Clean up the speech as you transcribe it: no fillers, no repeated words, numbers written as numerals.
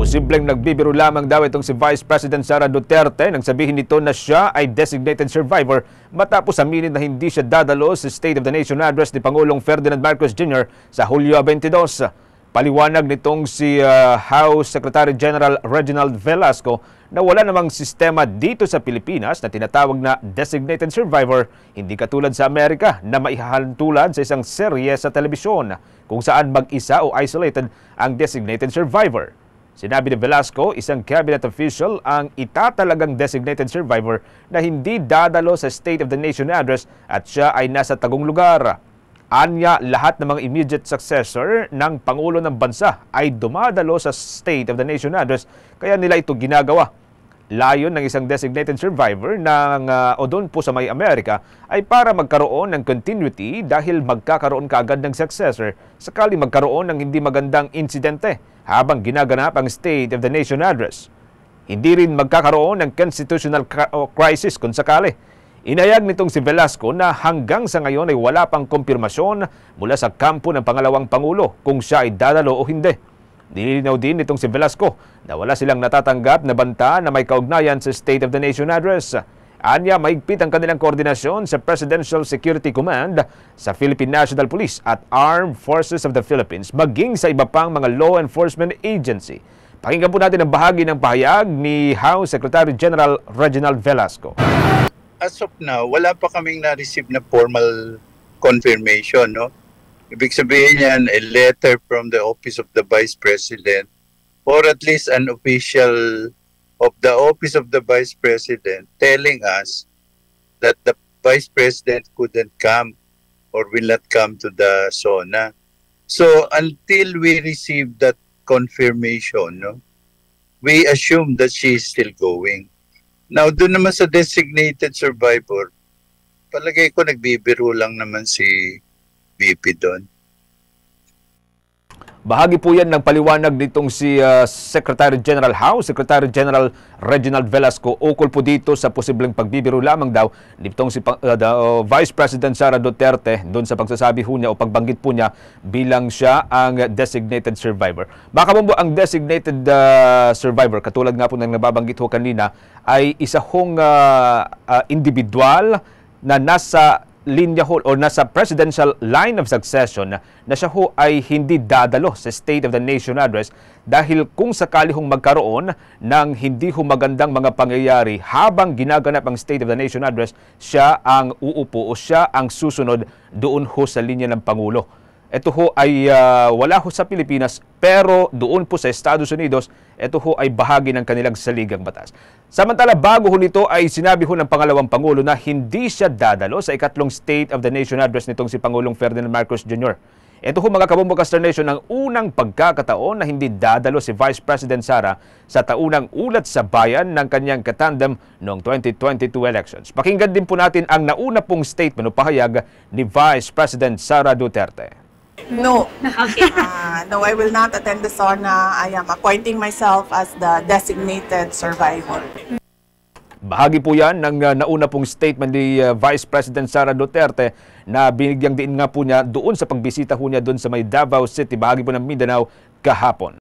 Posibleng nagbibiro lamang daw itong si Vice President Sara Duterte nang sabihin nito na siya ay designated survivor matapos aminin na hindi siya dadalo sa State of the Nation address ni Pangulong Ferdinand Marcos Jr. sa Hulyo 22. Paliwanag nitong si House Secretary General Reginald Velasco na wala namang sistema dito sa Pilipinas na tinatawag na designated survivor, hindi katulad sa Amerika na maihahalintulad sa isang serye sa telebisyon kung saan mag-isa o isolated ang designated survivor. Sinabi ni Velasco, isang cabinet official ang itatalagang designated survivor na hindi dadalo sa State of the Nation address at siya ay nasa tagong lugar. Anya, lahat ng mga immediate successor ng Pangulo ng Bansa ay dumadalo sa State of the Nation address kaya nila ito ginagawa. Layon ng isang designated survivor o doon po sa may Amerika ay para magkaroon ng continuity dahil magkakaroon kaagad ng successor sakali magkaroon ng hindi magandang insidente habang ginaganap ang State of the Nation address. Hindi rin magkakaroon ng constitutional crisis kung sakali. Inayag nitong si Velasco na hanggang sa ngayon ay wala pang kumpirmasyon mula sa kampo ng pangalawang Pangulo kung siya ay dadalo o hindi. Nilinaw din nitong si Velasco na wala silang natatanggap na banta na may kaugnayan sa State of the Nation address. Anya, mahigpit ang kanilang koordinasyon sa Presidential Security Command, sa Philippine National Police at Armed Forces of the Philippines, maging sa iba pang mga law enforcement agency. Pakinggan po natin ang bahagi ng pahayag ni House Secretary General Reginald Velasco. As of now, wala pa kaming na-receive na formal confirmation, no? Ibig sabihin yan, a letter from the Office of the Vice President or at least an official of the Office of the Vice President telling us that the Vice President couldn't come or will not come to the SONA. So until we receive that confirmation, no, we assume that she is still going. Now, doon naman sa designated survivor, palagay ko nagbibiro lang naman si VP doon. Bahagi po yan ng paliwanag nitong si Secretary General House, Secretary General Reginald Velasco, ukol po dito sa posibleng pagbibiro lamang daw nitong si Vice President Sara Duterte doon sa pagsasabi ho niya o pagbanggit po niya bilang siya ang designated survivor. Baka po ang designated survivor, katulad nga po ng nababanggit ho kanina, ay isa hong individual na nasa linya ho o nasa presidential line of succession na siya ho ay hindi dadalo sa State of the Nation address dahil kung sakali hong magkaroon ng hindi ho magandang mga pangyayari habang ginaganap ang State of the Nation address, siya ang uupo o siya ang susunod doon ho sa linya ng Pangulo. Ito ho ay wala ho sa Pilipinas pero doon po sa Estados Unidos, ito ho ay bahagi ng kanilang saligang batas. Samantala, bago ho nito ay sinabi ho ng pangalawang Pangulo na hindi siya dadalo sa ikatlong State of the Nation address nitong si Pangulong Ferdinand Marcos Jr. Ito ho mga kabombo Star Nation ang unang pagkakataon na hindi dadalo si Vice President Sara sa taunang ulat sa bayan ng kanyang katandem noong 2022 elections. Pakinggan din po natin ang nauna pong statement o pahayag ni Vice President Sara Duterte. No. Okay. No, I will not attend the SONA. I am appointing myself as the designated survivor. Bahagi po yan ng nauna pong statement ni Vice President Sara Duterte na binigyang din nga po niya doon sa pagbisita po niya doon sa may Davao City, bahagi po ng Mindanao kahapon.